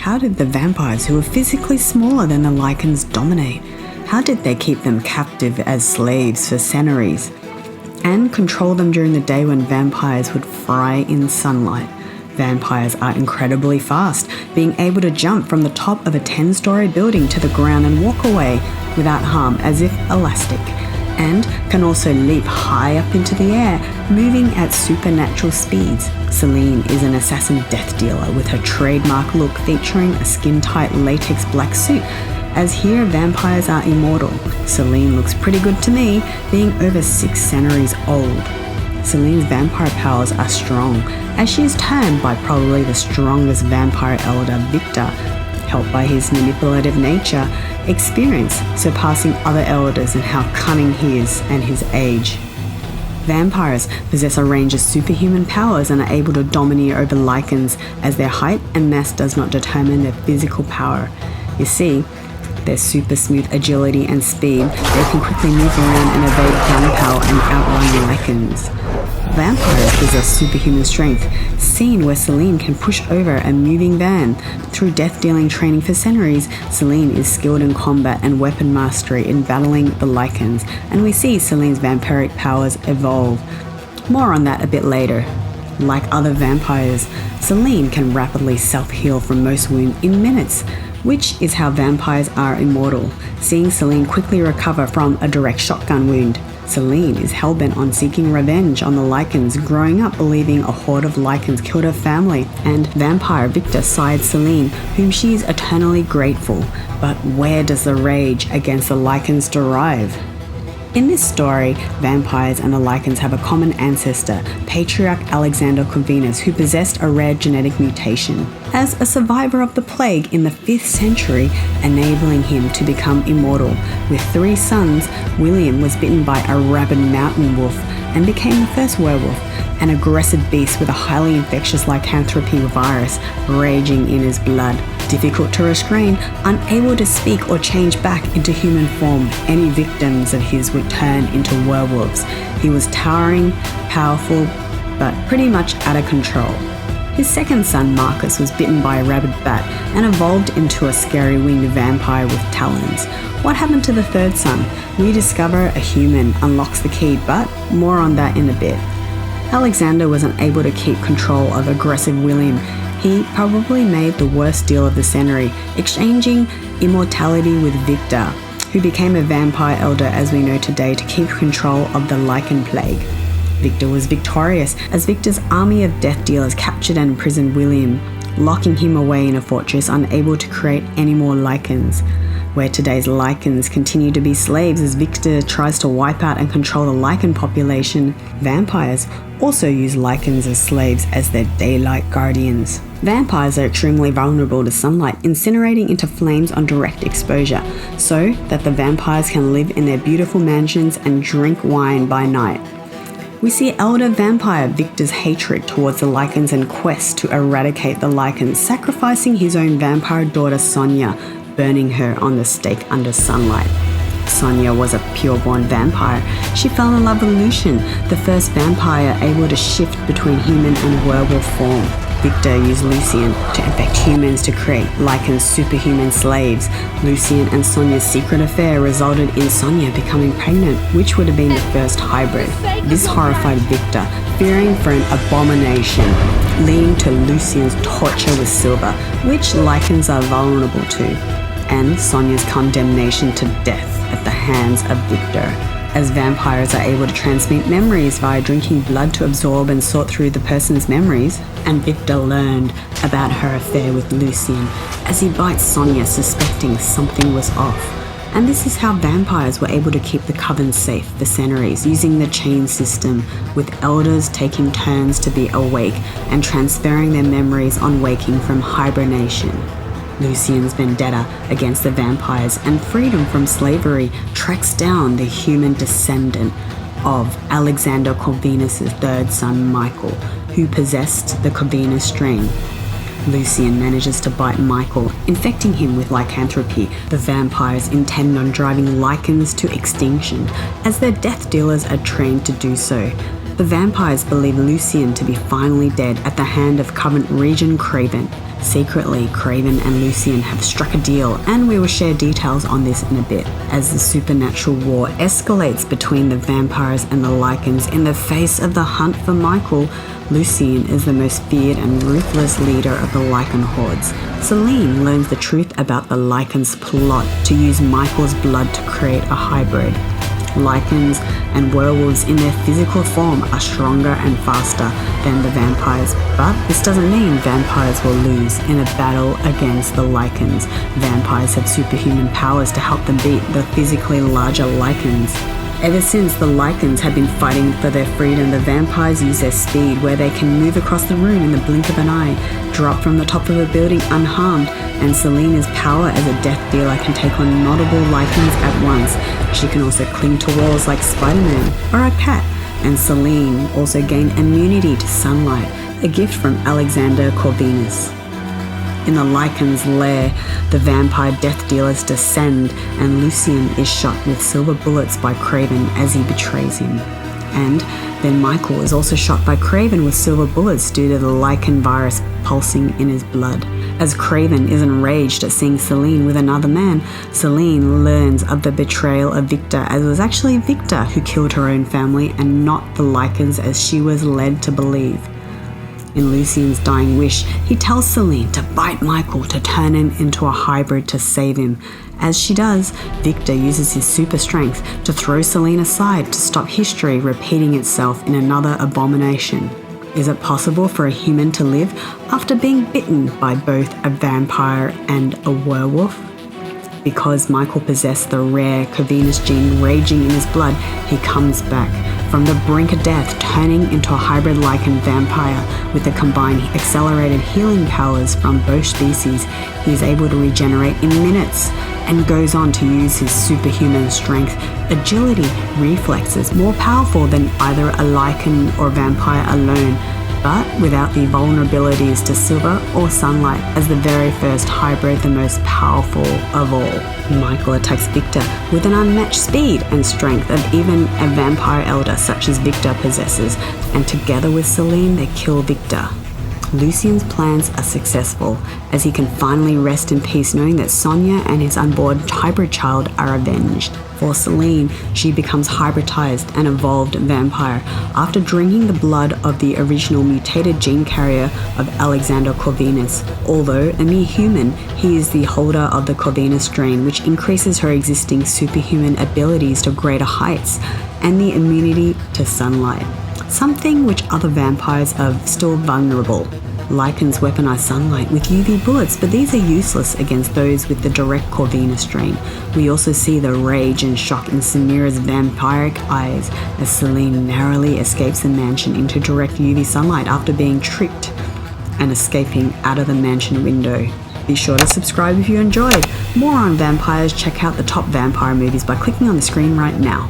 How did the vampires, who were physically smaller than the Lycans, dominate? How did they keep them captive as slaves for centuries and control them during the day when vampires would fry in sunlight? Vampires are incredibly fast, being able to jump from the top of a 10-story building to the ground and walk away without harm as if elastic, and can also leap high up into the air, moving at supernatural speeds. Selene is an assassin death dealer with her trademark look featuring a skin-tight latex black suit. As here, vampires are immortal. Selene looks pretty good to me, being over 6 centuries old. Selene's vampire powers are strong, as she is turned by probably the strongest vampire elder, Viktor, helped by his manipulative nature, experience surpassing other elders in how cunning he is and his age. Vampires possess a range of superhuman powers and are able to domineer over Lycans, as their height and mass does not determine their physical power. You see, their super smooth agility and speed, they can quickly move around and evade gunpowder and outrun Lycans. Vampires possess superhuman strength, seen where Selene can push over a moving van. Through death-dealing training for centuries, Selene is skilled in combat and weapon mastery in battling the Lycans, and we see Selene's vampiric powers evolve. More on that a bit later. Like other vampires, Selene can rapidly self-heal from most wounds in minutes, which is how vampires are immortal, seeing Selene quickly recover from a direct shotgun wound. Selene is hellbent on seeking revenge on the Lycans, growing up believing a horde of Lycans killed her family, and vampire Viktor sides Selene, whom she is eternally grateful. But where does the rage against the Lycans derive? In this story, vampires and the Lycans have a common ancestor, Patriarch Alexander Corvinus, who possessed a rare genetic mutation. As a survivor of the plague in the 5th century, enabling him to become immortal. With 3 sons, William was bitten by a rabid mountain wolf and became the first werewolf, an aggressive beast with a highly infectious lycanthropy virus raging in his blood. Difficult to restrain, unable to speak or change back into human form, any victims of his would turn into werewolves. He was towering, powerful, but pretty much out of control. His second son, Marcus, was bitten by a rabid bat and evolved into a scary winged vampire with talons. What happened to the third son? We discover a human unlocks the key, but more on that in a bit. Alexander was unable to keep control of aggressive William. He probably made the worst deal of the century, exchanging immortality with Viktor, who became a vampire elder as we know today to keep control of the Lycan plague. Viktor was victorious, as Viktor's army of death dealers captured and imprisoned William, locking him away in a fortress, unable to create any more Lycans. Where today's Lycans continue to be slaves as Viktor tries to wipe out and control the Lycan population, vampires also use Lycans as slaves as their daylight guardians. Vampires are extremely vulnerable to sunlight, incinerating into flames on direct exposure, so that the vampires can live in their beautiful mansions and drink wine by night. We see elder vampire Viktor's hatred towards the Lycans and quest to eradicate the Lycans, sacrificing his own vampire daughter Sonia, burning her on the stake under sunlight. Sonia was a pureborn vampire. She fell in love with Lucian, the first vampire able to shift between human and werewolf form. Viktor used Lucian to infect humans to create Lycan's superhuman slaves. Lucian and Sonia's secret affair resulted in Sonia becoming pregnant, which would have been the first hybrid. This horrified Viktor, fearing for an abomination, leading to Lucian's torture with silver, which Lycans are vulnerable to, and Sonia's condemnation to death at the hands of Viktor, as vampires are able to transmit memories via drinking blood to absorb and sort through the person's memories. And Viktor learned about her affair with Lucian as he bites Sonia, suspecting something was off. And this is how vampires were able to keep the coven safe for centuries, using the chain system, with elders taking turns to be awake and transferring their memories on waking from hibernation. Lucian's vendetta against the vampires and freedom from slavery tracks down the human descendant of Alexander Corvinus' third son, Michael, who possessed the Corvinus strain. Lucian manages to bite Michael, infecting him with lycanthropy. The vampires intend on driving Lycans to extinction, as their death dealers are trained to do so. The vampires believe Lucian to be finally dead at the hand of Covent Regent Craven. Secretly, Craven and Lucien have struck a deal, and we will share details on this in a bit. As the supernatural war escalates between the vampires and the Lycans in the face of the hunt for Michael, Lucien is the most feared and ruthless leader of the Lycan hordes. Selene learns the truth about the Lycans' plot to use Michael's blood to create a hybrid. Lycans and werewolves in their physical form are stronger and faster than the vampires, but this doesn't mean vampires will lose in a battle against the Lycans. Vampires have superhuman powers to help them beat the physically larger Lycans. Ever since the Lycans have been fighting for their freedom, the vampires use their speed, where they can move across the room in the blink of an eye, drop from the top of a building unharmed, and Selena's power as a death dealer can take on multiple Lycans at once. She can also cling to walls like Spider-Man or a cat, and Selene also gained immunity to sunlight, a gift from Alexander Corvinus. In the Lycan's lair, the vampire death dealers descend, and Lucien is shot with silver bullets by Craven as he betrays him. And then Michael is also shot by Craven with silver bullets due to the Lycan virus pulsing in his blood. As Craven is enraged at seeing Selene with another man, Selene learns of the betrayal of Viktor, as it was actually Viktor who killed her own family and not the Lycans as she was led to believe. In Lucien's dying wish, he tells Selene to bite Michael to turn him into a hybrid to save him. As she does, Viktor uses his super strength to throw Selene aside to stop history repeating itself in another abomination. Is it possible for a human to live after being bitten by both a vampire and a werewolf? Because Michael possessed the rare Corvinus gene raging in his blood, he comes back from the brink of death, turning into a hybrid Lycan vampire. With the combined accelerated healing powers from both species, he is able to regenerate in minutes and goes on to use his superhuman strength, agility, reflexes, more powerful than either a Lycan or vampire alone, but without the vulnerabilities to silver or sunlight. As the very first hybrid, the most powerful of all, Michael attacks Viktor with an unmatched speed and strength of even a vampire elder such as Viktor possesses, and together with Selene they kill Viktor. Lucien's plans are successful, as he can finally rest in peace knowing that Sonia and his unborn hybrid child are avenged. For Selene, she becomes hybridized and evolved vampire after drinking the blood of the original mutated gene carrier of Alexander Corvinus. Although a mere human, he is the holder of the Corvinus strain, which increases her existing superhuman abilities to greater heights and the immunity to sunlight, something which other vampires are still vulnerable. Lycans weaponize sunlight with UV bullets, but these are useless against those with the direct Corvinus strain. We also see the rage and shock in Samira's vampiric eyes as Selene narrowly escapes the mansion into direct UV sunlight after being tricked and escaping out of the mansion window. Be sure to subscribe if you enjoyed. More on vampires, check out the top vampire movies by clicking on the screen right now.